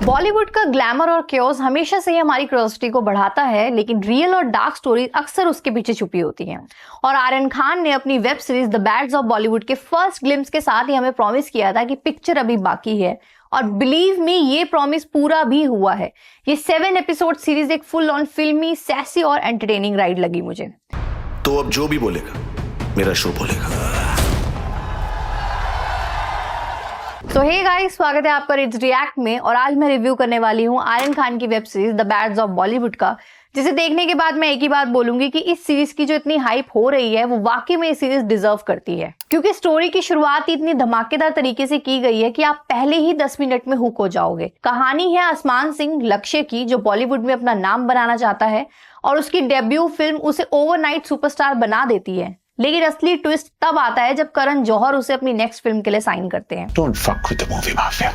बॉलीवुड का ग्लैमर और क्योस हमेशा से ही हमारी क्यूरियोसिटी को बढ़ाता है, लेकिन रियल और डार्क स्टोरी अक्सर उसके पीछे छुपी होती हैं। और आर्यन खान ने अपनी web series the bads of Bollywood के फर्स्ट ग्लिम्स के साथ ही हमें प्रॉमिस किया था कि पिक्चर अभी बाकी है, और बिलीव मी ये प्रॉमिस पूरा भी हुआ है। ये 7 एपिसोड सीरीज एक फुल ऑन फिल्मी, सैसी और एंटरटेनिंग राइड लगी मुझे। तो अब जो भी बोलेगा मेरा शो बोलेगा। तो हे गाइस, स्वागत है आपका इट्स रिएक्ट में। और आज मैं रिव्यू करने वाली हूँ आर्यन खान की web series the bads of Bollywood का, जिसे देखने के बाद मैं एक ही बात बोलूंगी कि इस सीरीज की जो इतनी हाइप हो रही है वो वाकई में ये सीरीज डिजर्व करती है, क्योंकि स्टोरी की शुरुआत ही इतनी धमाकेदार तरीके से की गई है कि आप पहले ही 10 मिनट में हुक हो जाओगे। कहानी है आसमान सिंह लक्ष्य की, जो बॉलीवुड में अपना नाम बनाना चाहता है और उसकी डेब्यू फिल्म उसे ओवरनाइट सुपरस्टार बना देती है। लेकिन असली ट्विस्ट तब आता है जब करण जौहर उसे अपनी नेक्स्ट फिल्म के लिए साइन करते हैं। Don't fuck with the movie mafia.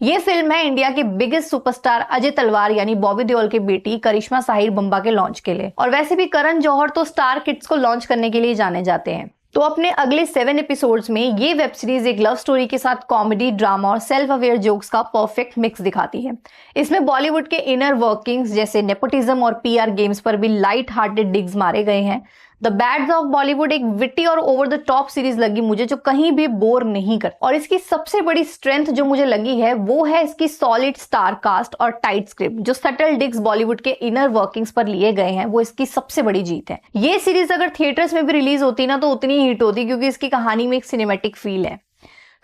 ये फिल्म है इंडिया के बिगेस्ट सुपरस्टार अजय तलवार यानी बॉबी देओल की बेटी करिश्मा साहिर बम्बा के लॉन्च के लिए। और वैसे भी करण जौहर तो स्टार किड्स को लॉन्च करने के लिए जाने जाते हैं। तो अपने अगले 7 एपिसोड्स में ये वेब सीरीज एक लव स्टोरी के साथ कॉमेडी, ड्रामा और सेल्फ अवेयर जोक्स का परफेक्ट मिक्स दिखाती है। इसमें बॉलीवुड के इनर वर्किंग्स जैसे नेपोटिज्म और पीआर गेम्स पर भी लाइट हार्टेड डिग्स मारे गए हैं। द बैड्स ऑफ बॉलीवुड एक विटी और ओवर द टॉप सीरीज लगी मुझे, जो कहीं भी बोर नहीं कर। और इसकी सबसे बड़ी स्ट्रेंथ जो मुझे लगी है वो है इसकी सॉलिड स्टार कास्ट और टाइट स्क्रिप्ट। जो सटल डिग्स बॉलीवुड के इनर वर्किंग्स पर लिए गए हैं वो इसकी सबसे बड़ी जीत है। ये सीरीज अगर थिएटर्स में भी रिलीज होती ना तो उतनी हिट होती, क्योंकि इसकी कहानी में एक सिनेमैटिक फील है।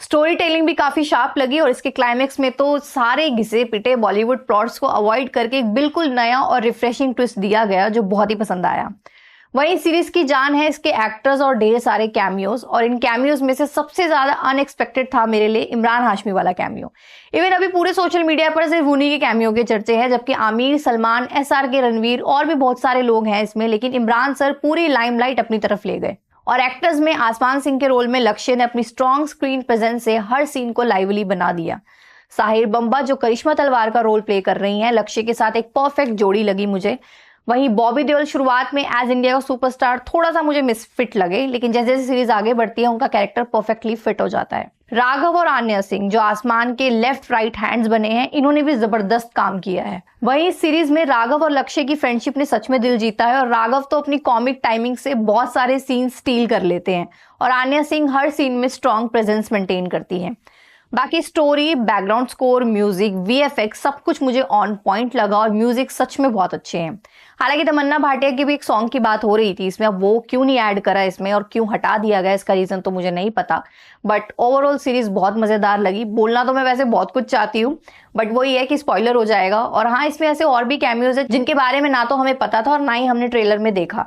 स्टोरी टेलिंग भी काफी शार्प लगी और इसके क्लाइमेक्स में तो सारे घिसे पिटे बॉलीवुड प्लॉट्स को अवॉइड करके एक बिल्कुल नया और रिफ्रेशिंग ट्विस्ट दिया गया, जो बहुत ही पसंद आया। वहीं सीरीज की जान है इसके एक्टर्स और ढेर सारे कैमियोज, और इन कैमियोज में से सबसे ज्यादा अनएक्सपेक्टेड था मेरे लिए इमरान हाशमी वाला कैमियो। इवन अभी पूरे सोशल मीडिया पर सिर्फ उन्हीं के कैमियो के चर्चे हैं, जबकि आमिर, सलमान, SRK, रणवीर और भी बहुत सारे लोग हैं इसमें, लेकिन इमरान सर पूरी लाइमलाइट अपनी तरफ ले गए। और एक्टर्स में आसमान सिंह के रोल में लक्ष्य ने अपनी स्ट्रॉन्ग स्क्रीन प्रेजेंस से हर सीन को लाइवली बना दिया। साहिर बम्बा जो करिश्मा तलवार का रोल प्ले कर रही हैं, लक्ष्य के साथ एक परफेक्ट जोड़ी लगी मुझे। वहीं बॉबी देओल शुरुआत में एज इंडिया का सुपरस्टार थोड़ा सा मुझे मिसफिट लगे, लेकिन जैसे जैसे सीरीज आगे बढ़ती है उनका कैरेक्टर परफेक्टली फिट हो जाता है। राघव और आन्या सिंह जो आसमान के लेफ्ट राइट हैंड्स बने हैं, इन्होंने भी जबरदस्त काम किया है। वहीं इस सीरीज में राघव और लक्ष्य की फ्रेंडशिप ने सच में दिल जीता है, और राघव तो अपनी कॉमिक टाइमिंग से बहुत सारे सीन स्टील कर लेते हैं, और आन्या सिंह हर सीन में स्ट्रॉन्ग प्रेजेंस मेंटेन करती है। बाकी story, background score, music, VFX सब कुछ मुझे ऑन पॉइंट लगा, और म्यूजिक सच में बहुत अच्छे हैं। हालांकि तमन्ना भाटिया की भी एक सॉन्ग की बात हो रही थी इसमें, अब वो क्यों नहीं ऐड करा इसमें और क्यों हटा दिया गया, इसका रीजन तो मुझे नहीं पता। बट ओवरऑल सीरीज बहुत मजेदार लगी। बोलना तो मैं वैसे बहुत कुछ चाहती हूँ, बट वही है कि स्पॉइलर हो जाएगा। और हाँ, इसमें ऐसे और भी कैमियोज है जिनके बारे में ना तो हमें पता था और ना ही हमने ट्रेलर में देखा,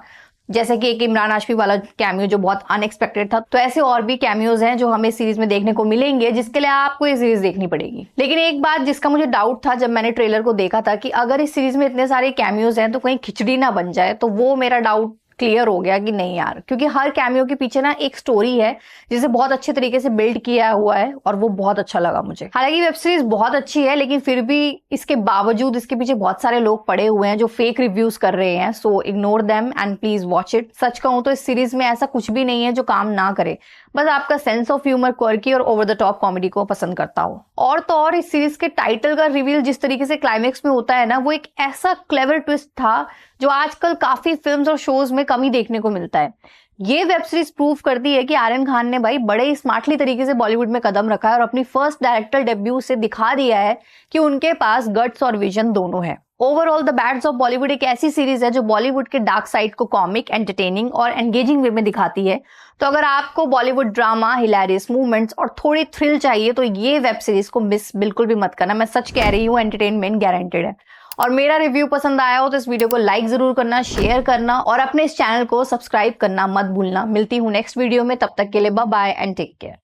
जैसे कि एक इमरान हाशमी वाला कैमियो जो बहुत अनएक्सपेक्टेड था। तो ऐसे और भी कैमियोज हैं जो हमें सीरीज में देखने को मिलेंगे, जिसके लिए आपको ये सीरीज देखनी पड़ेगी। लेकिन एक बात जिसका मुझे डाउट था जब मैंने ट्रेलर को देखा था, कि अगर इस सीरीज में इतने सारे कैमियोज हैं तो कहीं खिचड़ी ना बन जाए, तो वो मेरा डाउट क्लियर हो गया कि नहीं यार, क्योंकि हर कैमियो के पीछे ना एक स्टोरी है जिसे बहुत अच्छे तरीके से बिल्ड किया हुआ है, और वो बहुत अच्छा लगा मुझे। हालांकि वेब सीरीज बहुत अच्छी है, लेकिन फिर भी इसके बावजूद इसके पीछे बहुत सारे लोग पड़े हुए हैं जो फेक रिव्यूज कर रहे हैं। So ignore them and please watch it. सच कहूं तो इस सीरीज में ऐसा कुछ भी नहीं है जो काम ना करे, बस आपका सेंस ऑफ ह्यूमर, क्वर्की और ओवर द टॉप कॉमेडी को पसंद करता हो। और तो और इस सीरीज के टाइटल का रिवील जिस तरीके से क्लाइमेक्स में होता है ना, वो एक ऐसा क्लेवर ट्विस्ट था जो आजकल काफी फिल्म्स और शोज में कम ही देखने को मिलता है। ये वेब सीरीज प्रूव करती है कि आर्यन खान ने भाई बड़े स्मार्टली तरीके से बॉलीवुड में कदम रखा है, और अपनी फर्स्ट डायरेक्टर डेब्यू से दिखा दिया है कि उनके पास गट्स और विजन दोनों है। Overall the bads of Bollywood एक ऐसी सीरीज है जो बॉलीवुड के डार्क साइड को कॉमिक, एंटरटेनिंग और एंगेजिंग वे में दिखाती है। तो अगर आपको बॉलीवुड ड्रामा, हिलैरियस मूवमेंट्स और थोड़ी थ्रिल चाहिए तो ये वेब सीरीज को मिस बिल्कुल भी मत करना। मैं सच कह रही हूँ, एंटरटेनमेंट गारंटेड है। और मेरा रिव्यू पसंद आया हो तो इस वीडियो को लाइक जरूर करना, शेयर करना और अपने इस चैनल को सब्सक्राइब करना मत भूलना। मिलती हूँ नेक्स्ट वीडियो में, तब तक के लिए bye bye and take care.